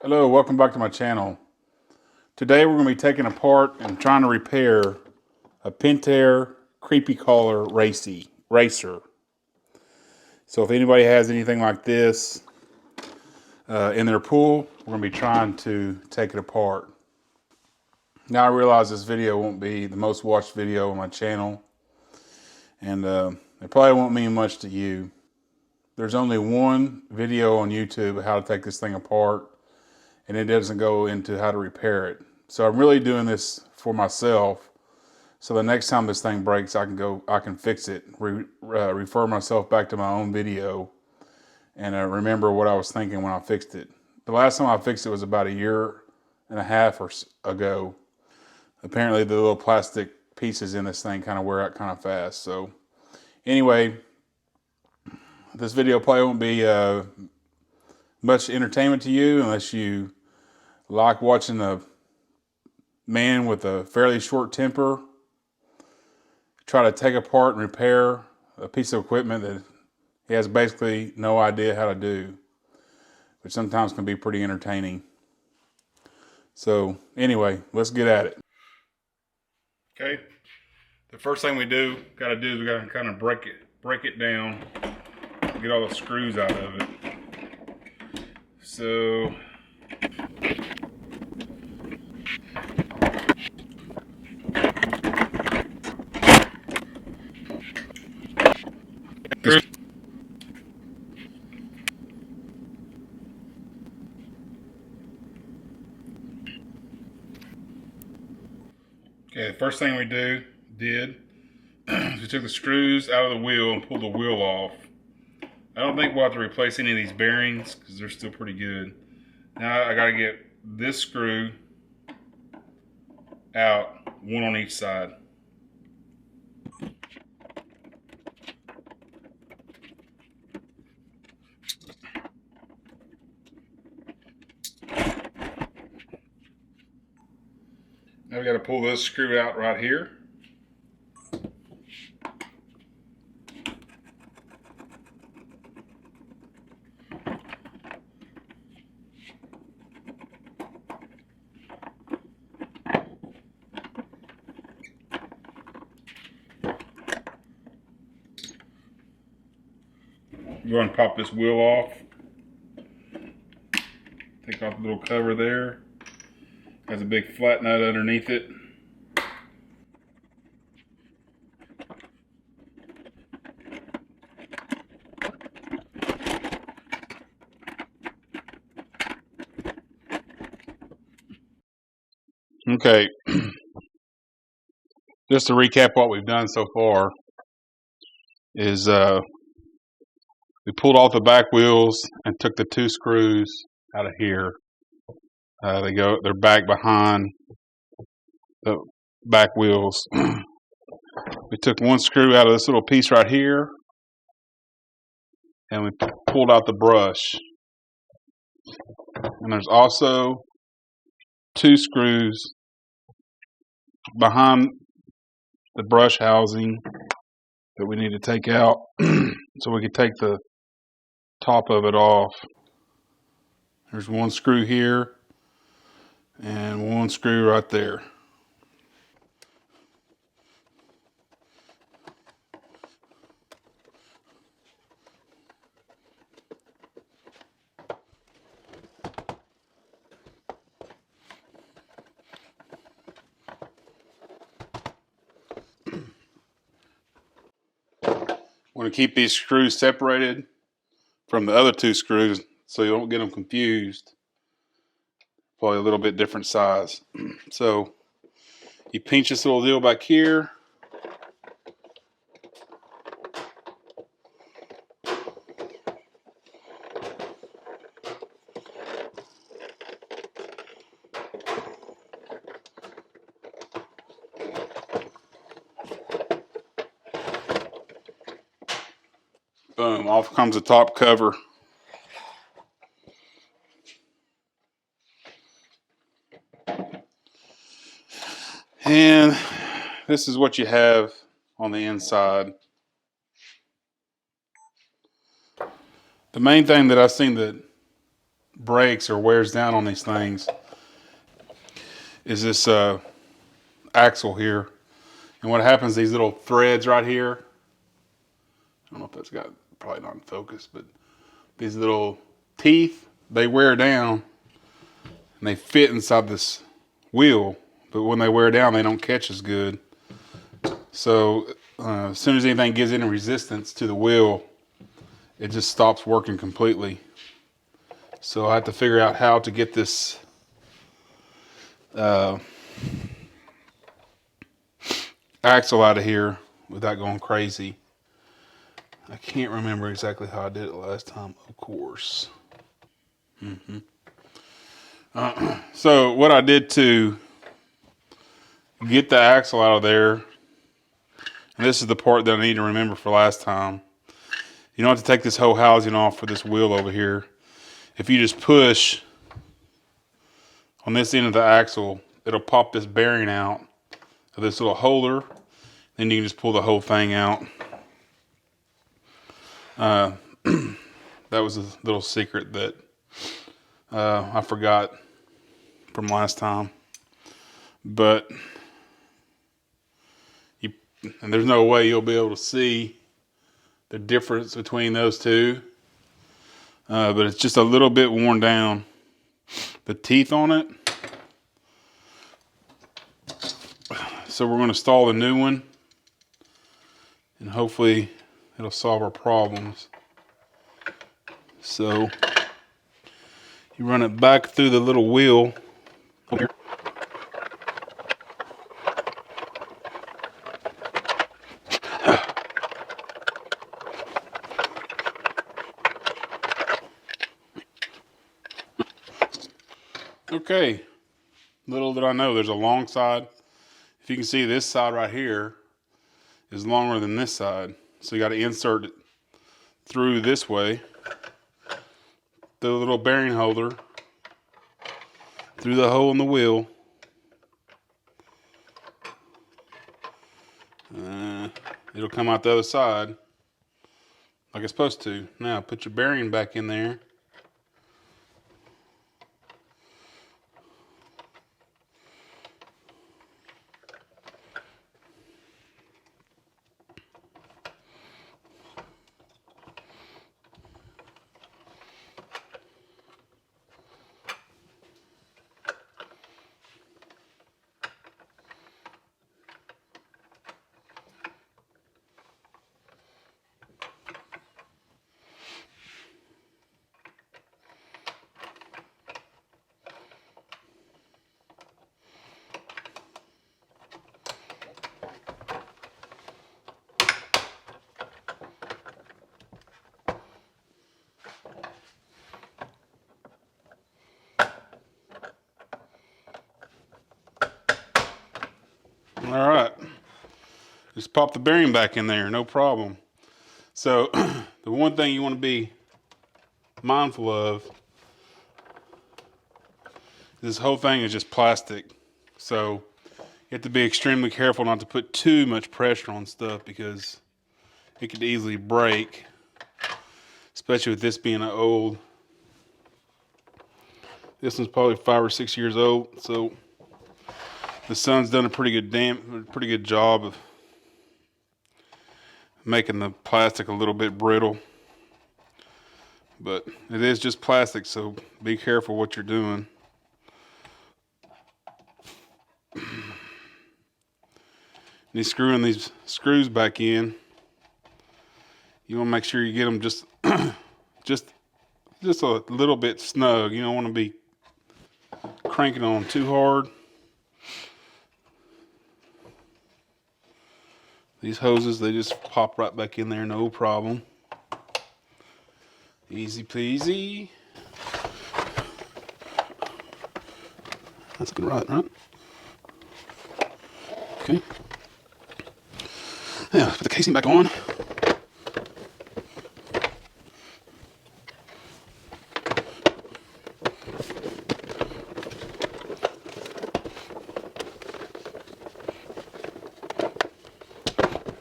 Hello, welcome back to my channel. Today we're going to be taking apart and trying to repair a Pentair creepy collar RACER. So if anybody has anything like this in their pool, we're going to be trying to take it apart. Now I realize this video won't be the most watched video on my channel, and it probably won't mean much to you. There's only one video on YouTube of how to take this thing apart, and it doesn't go into how to repair it. So I'm really doing this for myself, so the next time this thing breaks, I can fix it, refer myself back to my own video, and remember what I was thinking when I fixed it. The last time I fixed it was about 1.5 years ago. Apparently the little plastic pieces in this thing kind of wear out kind of fast. So anyway, this video probably won't be much entertainment to you unless you like watching a man with a fairly short temper try to take apart and repair a piece of equipment that he has basically no idea how to do, which sometimes can be pretty entertaining. So anyway, let's get at it. Okay, the first thing we gotta do is we gotta kind of break it down, get all the screws out of it. So okay, the first thing we did is we took the screws out of the wheel and pulled the wheel off. I don't think we'll have to replace any of these bearings because they're still pretty good. Now I gotta get this screw out, one on each side. Now we gotta pull this screw out right here. Go ahead and pop this wheel off. Take off the little cover there. Has a big flat nut underneath it. Okay, just to recap what we've done so far is we pulled off the back wheels and took the 2 screws out of here. They're back behind the back wheels. We took 1 screw out of this little piece right here, and we pulled out the brush. And there's also 2 screws behind the brush housing that we need to take out so we can take the top of it off. There's 1 screw here and 1 screw right there. Want to keep these screws separated from the other 2 screws so you don't get them confused. Probably a little bit different size. So you pinch this little deal back here. Boom, off comes the top cover. And this is what you have on the inside. The main thing that I've seen that breaks or wears down on these things is this axle here. And what happens, these little threads right here, I don't know if that's got, probably not in focus, but these little teeth, they wear down and they fit inside this wheel. But when they wear down, they don't catch as good. So as soon as anything gives any resistance to the wheel, it just stops working completely. So I have to figure out how to get this axle out of here without going crazy. I can't remember exactly how I did it last time, of course. So what I did to get the axle out of there, and this is the part that I need to remember for last time. You don't have to take this whole housing off for this wheel over here. If you just push on this end of the axle, it'll pop this bearing out of this little holder. Then you can just pull the whole thing out. That was a little secret that I forgot from last time. But and there's no way you'll be able to see the difference between those two. But it's just a little bit worn down. The teeth on it. So we're going to install the new one. And hopefully it'll solve our problems. So you run it back through the little wheel here. Okay, little did I know there's a long side. If you can see, this side right here is longer than this side. So you got to insert it through this way, the little bearing holder, through the hole in the wheel. It'll come out the other side like it's supposed to. Now put your bearing back in there. All right, just pop the bearing back in there, no problem. So the one thing you want to be mindful of, this whole thing is just plastic. So you have to be extremely careful not to put too much pressure on stuff because it could easily break, especially with this being an old. This one's probably 5 or 6 years old, so the sun's done a pretty good job of making the plastic a little bit brittle. But it is just plastic, so be careful what you're doing. And screwing these screws back in, you want to make sure you get them just just a little bit snug. You don't want to be cranking on them too hard. These hoses, they just pop right back in there, no problem. Easy peasy. That's good, right? Okay. Yeah, let's put the casing back on.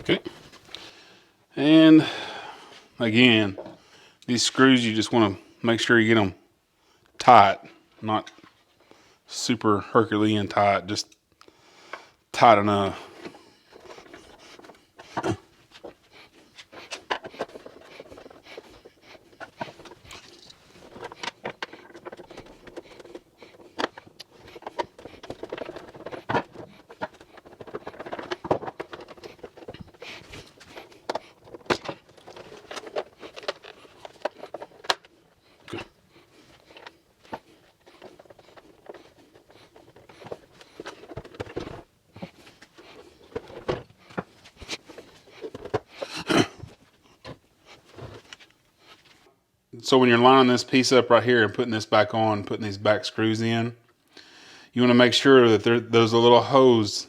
Okay. And again, these screws, you just want to make sure you get them tight, not super Herculean tight, just tight enough. So when you're lining this piece up right here and putting this back on, putting these back screws in, you want to make sure that there's a little hose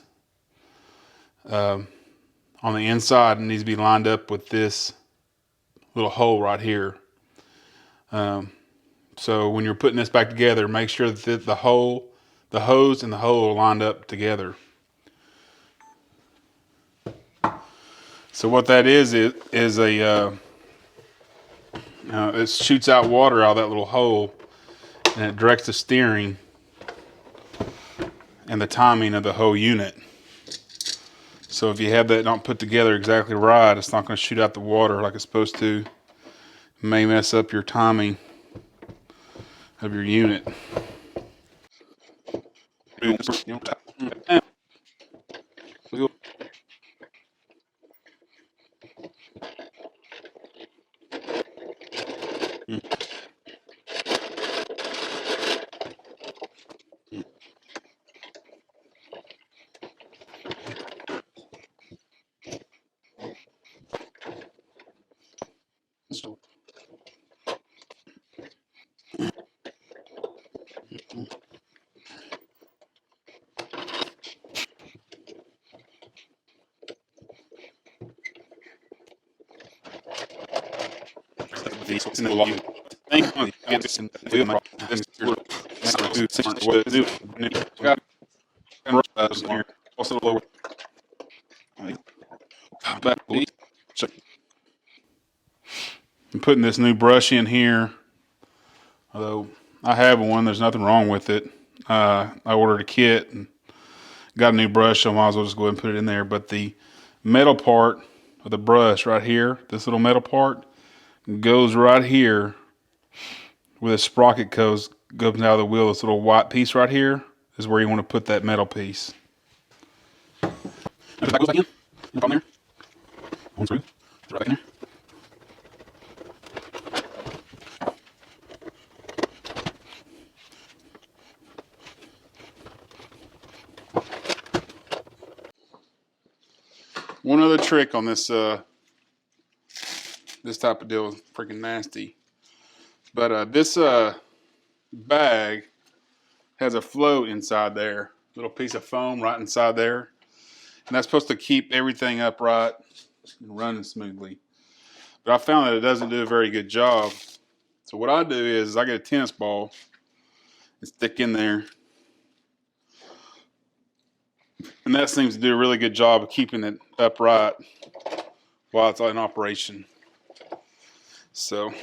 on the inside and needs to be lined up with this little hole right here. So when you're putting this back together, make sure that the hose and the hole are lined up together. So what that is a it shoots out water out of that little hole, and it directs the steering and the timing of the whole unit. So if you have that not put together exactly right, it's not going to shoot out the water like it's supposed to. It may mess up your timing of your unit. I'm putting this new brush in here, although I have one, there's nothing wrong with it. I ordered a kit and got a new brush, so I might as well just go ahead and put it in there. But the metal part of the brush right here, this little metal part, goes right here where the sprocket goes out of the wheel. This little white piece right here is where you want to put that metal piece. Now, if that goes back in, no problem there. One screw, throw it back in there. One other trick on this this type of deal is freaking nasty. But this bag has a float inside there, little piece of foam right inside there, and that's supposed to keep everything upright and running smoothly. But I found that it doesn't do a very good job. So what I do is I get a tennis ball and stick in there, and that seems to do a really good job of keeping it upright while it's in operation. So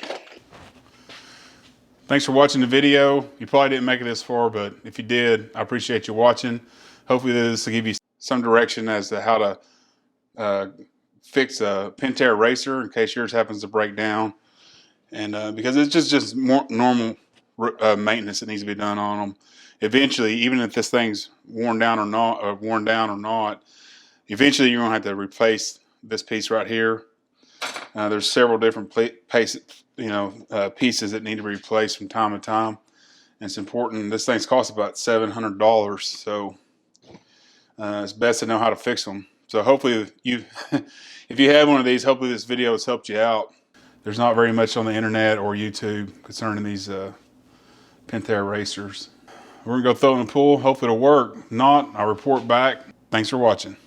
thanks for watching the video. You probably didn't make it this far, but if you did, I appreciate you watching. Hopefully this will give you some direction as to how to fix a Pentair RACER in case yours happens to break down. And because it's just more normal maintenance that needs to be done on them. Eventually, even if this thing's worn down or not, eventually you're gonna have to replace this piece right here. There's several different pieces that need to be replaced from time to time. And it's important. This thing's cost about $700, so it's best to know how to fix them. So hopefully if you have one of these, hopefully this video has helped you out. There's not very much on the internet or YouTube concerning these Pentair RACERs. We're gonna go throw it in the pool. Hopefully it'll work. If not, I'll report back. Thanks for watching.